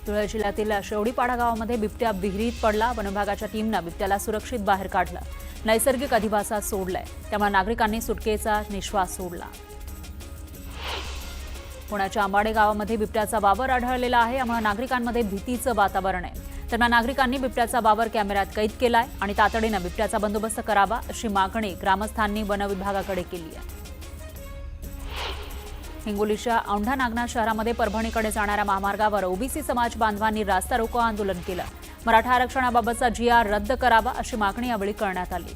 धुळे जिल्ह्यातील शेवडीपाडा गावामध्ये बिबट्या विहिरीत पडला। वनविभागाच्या टीमने बिबट्याला सुरक्षित बाहेर काढलं। नैसर्गिक अधिवासात सोडलंय, त्यामुळे नागरिकांनी सुटकेचा निश्वास सोडला। पुण्याच्या आंबाडे गावामध्ये बिबट्याचा वावर आढळलेला आहे, यामुळे नागरिकांमध्ये भीतीचं वातावरण आहे। दरम्यान नागरिकांनी बिबट्याचा वावर कॅमेऱ्यात कैद केलाय आणि तातडीने बिबट्याचा बंदोबस्त करावा अशी मागणी ग्रामस्थांनी वनविभागाकडे केली आहे। हिंगोलीच्या औंढा नागनाथ शहरामध्ये परभणीकडे जाणाऱ्या महामार्गावर ओबीसी समाज बांधवांनी रास्ता रोको आंदोलन केलं। मराठा आरक्षणाबाबतचा GR रद्द करावा अशी मागणी यावेळी करण्यात आली।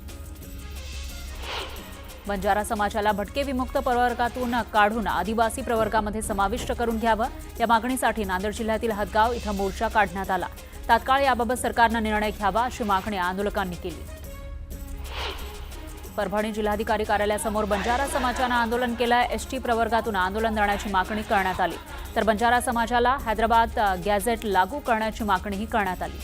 बंजारा समाजाला भटके विमुक्त प्रवर्गातून काढून आदिवासी प्रवर्गामध्ये समाविष्ट करून घ्यावं, या मागणीसाठी नांदेड जिल्ह्यातील हदगाव इथं मोर्चा काढण्यात आला। तात्काळ याबाबत सरकारने निर्णय घ्यावा अशी मागणी आंदोलकांनी केली। परभणी जिल्हाधिकारी कार्यालयासमोर बंजारा समाजाने आंदोलन केलं। ST प्रवर्गातून आंदोलन देण्याची मागणी करण्यात आली, तर बंजारा समाजाला हैदराबाद गॅझेट लागू करण्याची मागणीही करण्यात आली।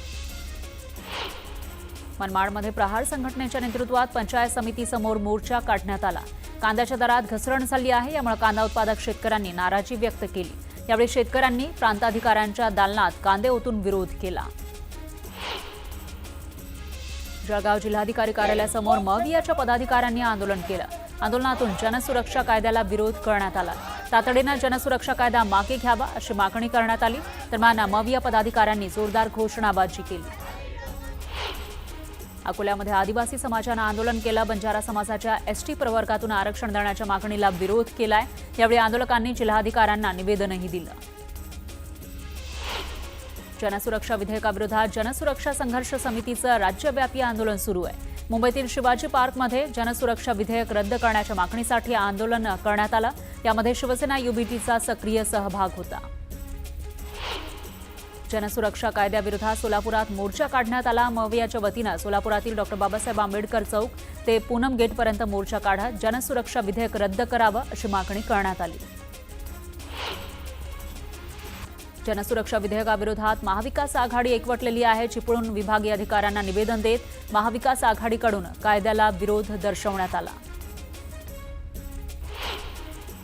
मनमाडमध्ये प्रहार संघटनेच्या नेतृत्वात पंचायत समितीसमोर मोर्चा काढण्यात आला। कांद्याच्या दरात घसरण झाली आहे, यामुळे कांदा उत्पादक शेतकऱ्यांनी नाराजी व्यक्त केली। यावेळी शेतकऱ्यांनी प्रांताधिकाऱ्यांच्या दालनात कांदे ओतून विरोध केला। जळगाव जिल्हाधिकारी कार्यालयासमोर मवियाच्या पदाधिकाऱ्यांनी आंदोलन केलं। आंदोलनातून जनसुरक्षा कायद्याला विरोध करण्यात आला। तातडीने जनसुरक्षा कायदा मागे घ्यावा अशी मागणी करण्यात आली। दरम्यान मविया पदाधिकाऱ्यांनी जोरदार घोषणाबाजी केली। अकोल्यामध्ये आदिवासी समाजाने आंदोलन केलं। बंजारा समाजाच्या ST प्रवर्गातून आरक्षण देण्याच्या मागणीला विरोध केलाय। यावेळी आंदोलकांनी जिल्हाधिकाऱ्यांना निवेदनही दिलं। जनसुरक्षा विधेयकाविरोधात जनसुरक्षा संघर्ष समितीचं राज्यव्यापी आंदोलन सुरू आहे। मुंबईतील शिवाजी पार्कमध्ये जनसुरक्षा विधेयक रद्द करण्याच्या मागणीसाठी आंदोलन करण्यात आलं। यामध्ये शिवसेना UBTचा सक्रिय सहभाग होता। जनसुरक्षा कायद्याविरोधात सोलापुरात मोर्चा काढण्यात आला। मवियाच्या वतीनं सोलापुरातील डॉ. बाबासाहेब आंबेडकर चौक ते पूनम गेटपर्यंत मोर्चा काढत जनसुरक्षा विधेयक रद्द करावं अशी मागणी करण्यात आली। जनसुरक्षा विधेयकाविरोधात महाविकास आघाडी एकवटलेली आहे। चिपळूण विभागीय अधिकाऱ्यांना निवेदन देत महाविकास आघाडीकडून कायद्याला विरोध दर्शवण्यात आला।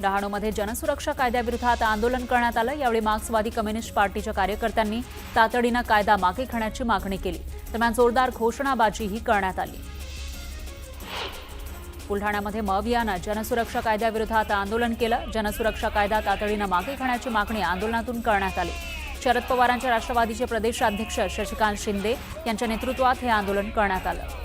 डहाणूमध्ये जनसुरक्षा कायद्याविरोधात आंदोलन करण्यात आलं। यावेळी मार्क्सवादी कम्युनिस्ट पार्टीच्या कार्यकर्त्यांनी तातडीनं कायदा मागे घेण्याची मागणी केली। दरम्यान जोरदार घोषणाबाजीही करण्यात आली। बुलढाण्यामध्ये मवियानं जनसुरक्षा कायद्याविरोधात आंदोलन केलं। जनसुरक्षा कायदा तातडीनं मागे घेण्याची मागणी आंदोलनातून करण्यात आली। शरद पवारांच्या राष्ट्रवादीचे प्रदेशाध्यक्ष शशिकांत शिंदे यांच्या नेतृत्वात हे आंदोलन करण्यात आलं।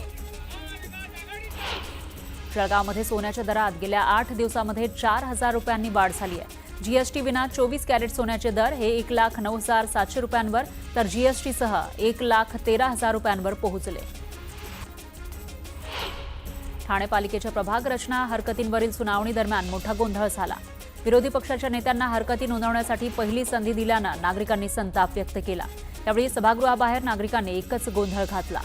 जळगावमध्ये सोन्याच्या दरात गेल्या 8 दिवसांमध्ये 4,000 रुपयांनी वाढ झाली आहे। GST विना 24 कॅरेट सोन्याचे दर हे 1,09,700 रुपयांवर, तर GST सह 1,13,000 रुपयांवर पोहोचले। ठाणे पालिकेच्या प्रभाग रचना हरकतींवरील सुनावणी दरम्यान मोठा गोंधळ झाला। विरोधी पक्षाच्या नेत्यांना हरकती नोंदवण्यासाठी पहिली संधी दिल्यानं नागरिकांनी संताप व्यक्त केला। यावेळी सभागृहाबाहेर नागरिकांनी एकच गोंधळ घातला।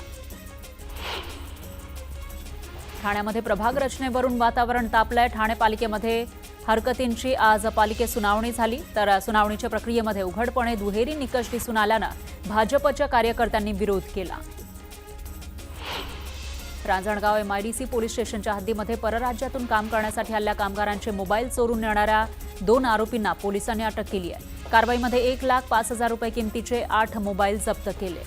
ठाण्यामध्ये प्रभाग रचनेवरून वातावरण तापलंय। ठाणे पालिकेमध्ये हरकतींची आज पालिकेत सुनावणी झाली, तर सुनावणीच्या प्रक्रियेमध्ये उघडपणे दुहेरी निकष दिसून आल्यानं भाजपच्या कार्यकर्त्यांनी विरोध केला। रांजणगाव MIDC पोलीस स्टेशनच्या हद्दीमध्ये परराज्यातून काम करण्यासाठी आलेल्या कामगारांचे मोबाईल चोरून नेणाऱ्या 2 आरोपींना पोलिसांनी अटक केली आहे। कारवाईमध्ये 1,05,000 रुपये किमतीचे 8 मोबाईल जप्त केले।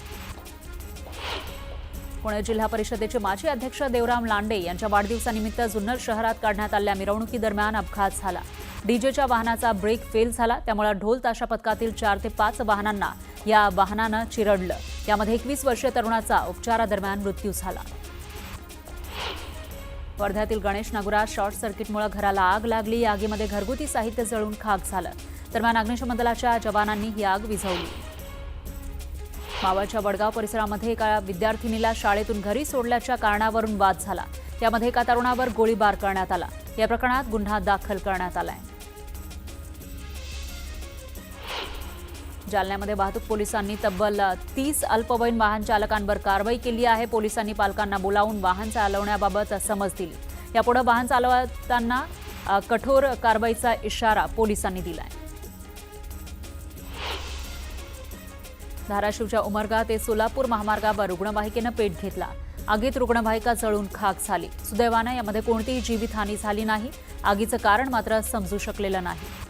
पुणे जिल्हा परिषदेचे माजी अध्यक्ष देवराम लांडे यांच्या वाढदिवसानिमित्त जुन्नर शहरात काढण्यात आलेल्या मिरवणुकीदरम्यान अपघात झाला। डीजेच्या वाहनाचा ब्रेक फेल झाला, त्यामुळे ढोल ताशा पथकातील 4 ते 5 वाहनांना या वाहनानं चिरडलं। यामध्ये 21 वर्षीय तरुणाचा उपचारादरम्यान मृत्यू झाला। वर्ध्यातील गणेश नगरात शॉर्ट सर्किटमुळे घराला आग लागली। या आगीमध्ये घरगुती साहित्य जळून खाक झालं। दरम्यान अग्निशमन दलाच्या जवानांनी ही आग विझवली। मावळच्या वडगाव परिसरामध्ये एका विद्यार्थिनीला शाळेतून घरी सोडल्याच्या कारणावरून वाद झाला। यामध्ये एका तरुणावर गोळीबार करण्यात आला। या प्रकरणात गुन्हा दाखल करण्यात आलाय। जालन्यामध्ये वाहतूक पोलिसांनी तब्बल 30 अल्पवयीन वाहन चालकांवर कारवाई केली आहे। पोलिसांनी पालकांना बोलावून वाहन चालवण्याबाबत समज दिली। यापुढे वाहन चालवताना कठोर कारवाईचा इशारा पोलिसांनी दिलाय। धाराशिवच्या उमरगा ते सोलापूर महामार्गावर रुग्णवाहिकेनं पेट घेतला। आगीत रुग्णवाहिका जळून खाक झाली। सुदैवाने यामध्ये कोणतीही जीवितहानी झाली नाही। आगीचं कारण मात्र समजू शकलेलं नाही।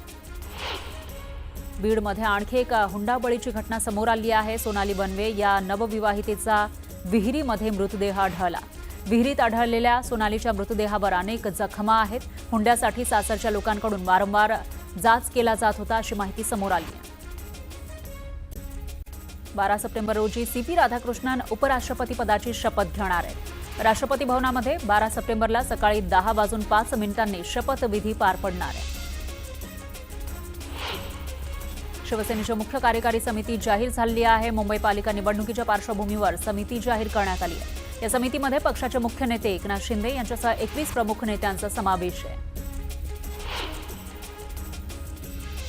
बीडमध्ये आणखी एक हुंडाबळीची घटना समोर आली आहे। सोनाली बनवे या नवविवाहितेचा विहिरीमध्ये मृतदेह आढळला। विहिरीत आढळलेल्या सोनालीच्या मृतदेहावर अनेक जखमा आहेत। हुंड्यासाठी सासरच्या लोकांकडून वारंवार जाच केला जात होता अशी माहिती समोर आली आहे। 12 सप्टेंबर रोजी सीपी राधाकृष्णन उपराष्ट्रपती पदाची शपथ घेणार आहेत। राष्ट्रपती भवनामध्ये 12 सप्टेंबरला सकाळी 10:05 शपथविधी पार पडणार आहे। शिवसेनेची मुख्य कार्यकारी समिती जाहीर झाली आहे। मुंबई पालिका निवडणुकीच्या पार्श्वभूमीवर समिती जाहीर करण्यात आली आहे। या समितीमध्ये पक्षाचे मुख्य नेते एकनाथ शिंदे यांच्यासह 21 प्रमुख नेत्यांचा समावेश आहे।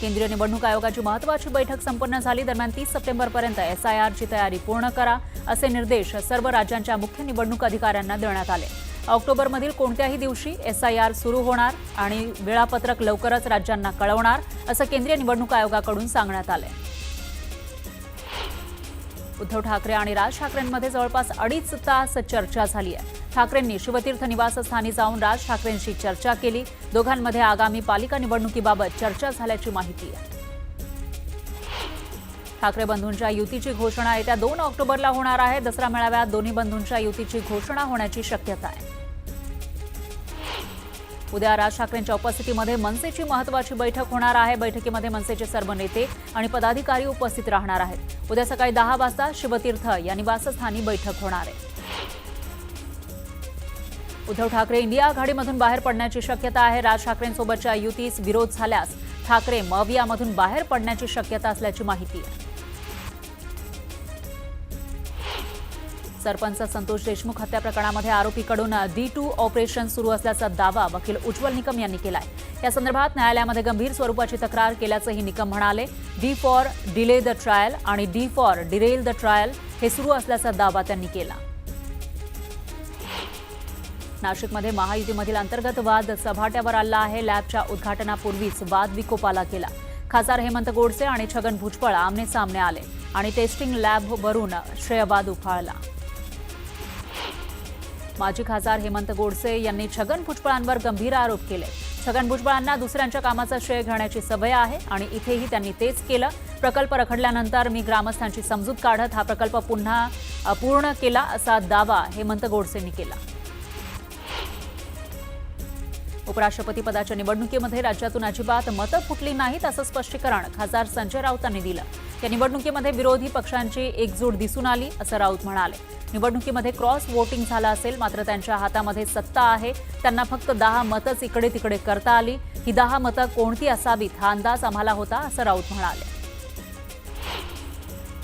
केंद्रीय निवडणूक आयोगाची महत्त्वाची बैठक संपन्न झाली। दरम्यान 30 सप्टेंबरपर्यंत एसआयआरची तयारी पूर्ण करा असे निर्देश सर्व राज्यांच्या मुख्य निवडणूक अधिकाऱ्यांना देण्यात आले। ऑक्टोबरमधील कोणत्याही दिवशी एसआयआर सुरू होणार आणि वेळापत्रक लवकरच राज्यांना कळवणार असं केंद्रीय निवडणूक आयोगाकडून सांगण्यात आले। उद्धव ठाकरे आणि राज ठाकरेंमध्ये जवळपास 2.5 तास चर्चा झाली आहे। ठाकरेंनी शिवतीर्थ निवासस्थानी जाऊन राज ठाकरेंशी चर्चा केली। दोघांमध्ये आगामी पालिका निवडणुकीबाबत चर्चा झाल्याची माहिती आहे। ठाकरे बंधूंच्या युतीची घोषणा येत्या 2 ऑक्टोबरला होणार आहे। दसरा मेळाव्यात दोन्ही बंधूंच्या युतीची घोषणा होण्याची शक्यता आहे। उद्या राज ठाकरेंच्या उपस्थितीमध्ये मनसेची महत्त्वाची बैठक होणार आहे। बैठकीमध्ये मनसेचे सर्व नेते आणि पदाधिकारी उपस्थित राहणार आहेत। उद्या सकाळी 10 वाजता शिवतीर्थ या निवासस्थानी बैठक होणार आहे। उद्धव ठाकरे इंडिया आघाडीमधून बाहेर पडण्याची शक्यता आहे। राज ठाकरेंसोबतच्या युतीस विरोध झाल्यास ठाकरे मवियामधून बाहेर पडण्याची शक्यता असल्याची माहिती आहे। सरपंच संतोष देशमुख हत्या प्रकरणामध्ये आरोपीकडून D2 ऑपरेशन सुरू असल्याचा दावा वकील उज्ज्वल निकम यांनी केलाय। या संदर्भात न्यायालयामध्ये गंभीर स्वरूपाची तक्रार केल्याचंही निकम म्हणाले। D for delay the trial आणि D for Daryl the trial हे सुरू असल्याचा दावा त्यांनी केला। नाशिकमध्ये महायुतीमधील अंतर्गत वाद चव्हाट्यावर आला आहे। लॅबच्या उद्घाटनापूर्वीच वाद विकोपाला गेला। खासदार हेमंत गोडसे आणि छगन भुजबळ आमने सामने आले आणि टेस्टिंग लॅबवरून श्रेयवाद उफाळला। माजी खासदार हेमंत गोडसे यांनी छगन भुजबळांवर गंभीर आरोप केले। छगन भुजबळांना दुसऱ्यांच्या कामाचा श्रेय घेण्याची सवय आहे आणि इथेही त्यांनी तेच केलं। प्रकल्प रखडल्यानंतर मी ग्रामस्थांची समजूत काढत हा प्रकल्प पुन्हा पूर्ण केला असा दावा हेमंत गोडसेंनी केला। उपराष्ट्रपती पदाच्या निवडणुकीमध्ये राज्यातून अजिबात मतं फुटली नाहीत असं स्पष्टीकरण खासदार संजय राऊतांनी दिलं। या निवडणुकीमध्ये विरोधी पक्षांची एकजूट दिसून आली असं राऊत म्हणाले। निवडणुकीमध्ये क्रॉस वोटिंग झालं असेल मात्र त्यांच्या हातामध्ये सत्ता आहे। त्यांना फक्त 10 मतंच इकडे तिकडे करता आली। ही 10 मतं कोणती असावीत हा अंदाज आम्हाला होता असं राऊत म्हणाले।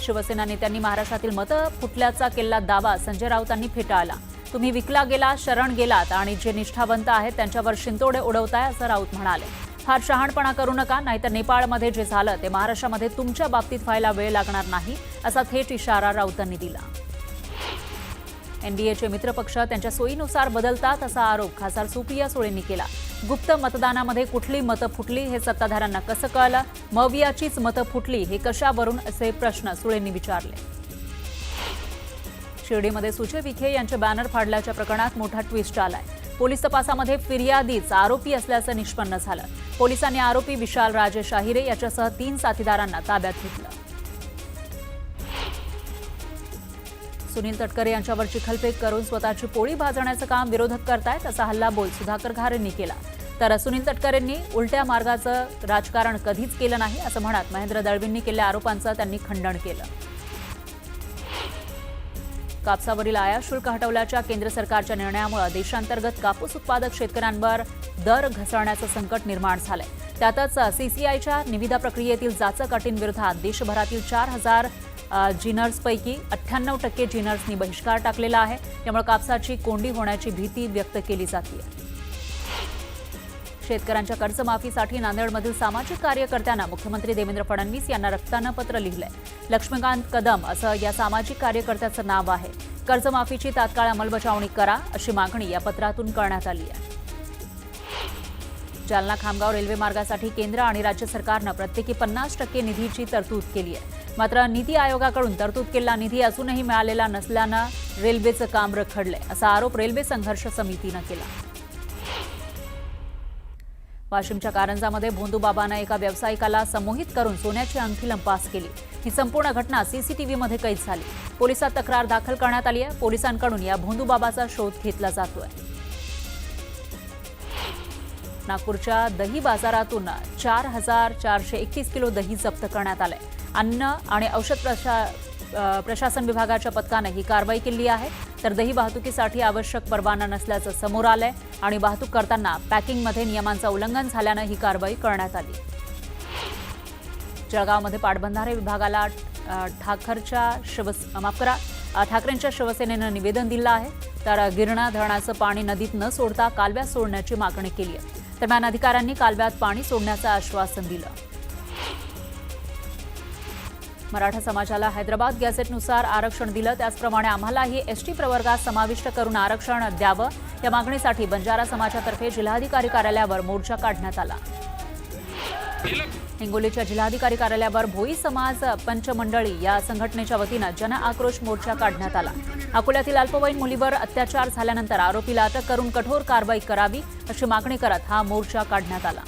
शिवसेना नेत्यांनी महाराष्ट्रातील मतं फुटल्याचा केलेला दावा संजय राऊतांनी फेटाळला। तुम्ही विकला गेला, शरण गेलात आणि जे निष्ठावंत आहेत त्यांच्यावर शिंतोडे उडवताय असं राऊत म्हणाले। फार शहाणपणा करू नका, नाहीतर नेपाळमध्ये जे झालं ते महाराष्ट्रामध्ये तुमच्या बाबतीत व्हायला वेळ लागणार नाही असा थेट इशारा राऊतांनी दिला। एनडीएचे मित्रपक्ष त्यांच्या सोयीनुसार बदलतात असा आरोप खासदार सुप्रिया सुळेंनी केला। गुप्त मतदानामध्ये कुठली मतं फुटली हे सत्ताधाऱ्यांना कसं कळलं? मवियाचीच मतं फुटली हे कशावरून असे प्रश्न सुळेंनी विचारले। शिर्डीमध्ये सुजय विखे यांचे बॅनर फाडल्याच्या प्रकरणात मोठा ट्विस्ट आलाय। पोलीस तपासामध्ये फिर्यादीच आरोपी असल्याचं निष्पन्न झालं। पोलिसांनी आरोपी विशाल राजेश आहिरे याच्यासह 3 साथीदारांना ताब्यात घेतलं। सुनील तटकरे यांच्यावर चिखलफेक करून स्वतःची पोळी भाजण्याचं काम विरोधक करतायत असा हल्लाबोल सुधाकर घारेंनी केला। तर सुनील तटकरेंनी उलट्या मार्गाचं राजकारण कधीच केलं नाही असं म्हणत महेंद्र दळवींनी केलेल्या आरोपांचं त्यांनी खंडन केलं। कापसावरील आयात शुल्क हटवल्याच्या केंद्र सरकारच्या निर्णयामुळे देशांतर्गत कापूस उत्पादक शेतकऱ्यांवर दर घसरण्याचं संकट निर्माण झालंय। त्यातच सीसीआयच्या निविदा प्रक्रियेतील जाचक अटींविरोधात देशभरातील 4000 जिनर्सपैकी 98% जिनर्सनी बहिष्कार टाकलेला आहे। त्यामुळे कापसाची कोंडी होण्याची भीती व्यक्त केली जाते। शेतकऱ्यांच्या कर्जमाफीसाठी नांदेडमधील सामाजिक कार्यकर्त्यांना मुख्यमंत्री देवेंद्र फडणवीस यांना रक्तानं पत्र लिहिलंय। लक्ष्मीकांत कदम असं या सामाजिक कार्यकर्त्याचं नाव आहे। कर्जमाफीची तात्काळ अंमलबजावणी करा अशी मागणी या पत्रातून करण्यात आली आहे। जालना खामगाव रेल्वे मार्गासाठी केंद्र आणि राज्य सरकारनं प्रत्येकी 50% निधीची तरतूद केली आहे। मात्र नीती आयोगाकडून तरतूद केलेला निधी अजूनही मिळालेला नसल्यानं रेल्वेचं काम रखडलंय असा आरोप रेल्वे संघर्ष समितीनं केला। वाशिमच्या कारंजामध्ये भोंदूबाबानं एका व्यावसायिकाला संमोहित करून सोन्याची अंगठी लंपास केली। ही संपूर्ण घटना सीसीटीव्हीमध्ये कैद झाली। पोलिसात तक्रार दाखल करण्यात आली आहे। पोलिसांकडून या भोंदूबाबाचा शोध घेतला जातोय। नागपूरच्या दही बाजारातून 4,431 किलो दही जप्त करण्यात आले। अन्न आणि औषध प्रशासन विभागाच्या पथकाने ही कारवाई केली आहे। तर दही वाहतुकीसाठी आवश्यक परवाना नसल्याचं समोर आलंय आणि वाहतूक करताना पॅकिंगमध्ये नियमांचं उल्लंघन झाल्यानं ही कारवाई करण्यात आली। जळगावमध्ये पाटबंधारे विभागाला ठाकरेंच्या शिवसेनेनं निवेदन दिलं आहे। तर गिरणा धरणाचं पाणी नदीत न सोडता कालव्यात सोडण्याची मागणी केली आहे। दरम्यान अधिकाऱ्यांनी कालव्यात पाणी सोडण्याचं आश्वासन दिलं। मराठा समाजाला हैदराबाद गॅझेटनुसार आरक्षण दिलं, त्याचप्रमाणे आम्हालाही एसटी प्रवर्गात समाविष्ट करून आरक्षण द्यावं या मागणीसाठी बंजारा समाजातर्फे जिल्हाधिकारी कार्यालयावर मोर्चा काढण्यात आला। हिंगोलीच्या जिल्हाधिकारी कार्यालयावर भोई समाज पंच मंडळी या संघटनेच्या वतीनं जन आक्रोश मोर्चा काढण्यात आला। अकोल्यातील अल्पवयीन मुलीवर अत्याचार झाल्यानंतर आरोपीला अटक करून कठोर कारवाई करावी अशी मागणी करत हा मोर्चा काढण्यात आला।